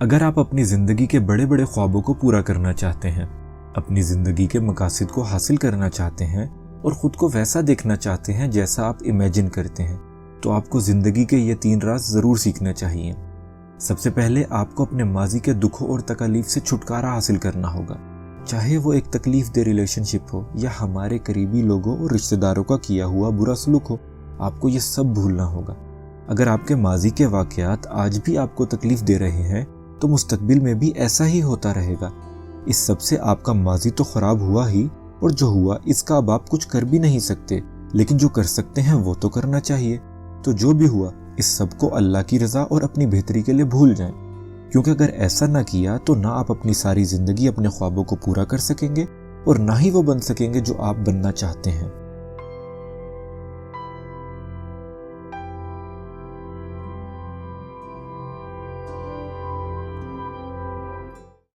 اگر آپ اپنی زندگی کے بڑے بڑے خوابوں کو پورا کرنا چاہتے ہیں، اپنی زندگی کے مقاصد کو حاصل کرنا چاہتے ہیں اور خود کو ویسا دیکھنا چاہتے ہیں جیسا آپ امیجن کرتے ہیں، تو آپ کو زندگی کے یہ 3 راز ضرور سیکھنا چاہیے۔ سب سے پہلے آپ کو اپنے ماضی کے دکھوں اور تکالیف سے چھٹکارا حاصل کرنا ہوگا، چاہے وہ ایک تکلیف دہ ریلیشن شپ ہو یا ہمارے قریبی لوگوں اور رشتہ داروں کا کیا ہوا برا سلوک ہو۔ آپ کو یہ سب بھولنا ہوگا۔ اگر آپ کے ماضی کے واقعات آج بھی آپ کو تکلیف دے رہے ہیں تو مستقبل میں بھی ایسا ہی ہوتا رہے گا۔ اس سب سے آپ کا ماضی تو خراب ہوا ہی، اور جو ہوا اس کا اب آپ کچھ کر بھی نہیں سکتے، لیکن جو کر سکتے ہیں وہ تو کرنا چاہیے۔ تو جو بھی ہوا اس سب کو اللہ کی رضا اور اپنی بہتری کے لیے بھول جائیں، کیونکہ اگر ایسا نہ کیا تو نہ آپ اپنی ساری زندگی اپنے خوابوں کو پورا کر سکیں گے اور نہ ہی وہ بن سکیں گے جو آپ بننا چاہتے ہیں۔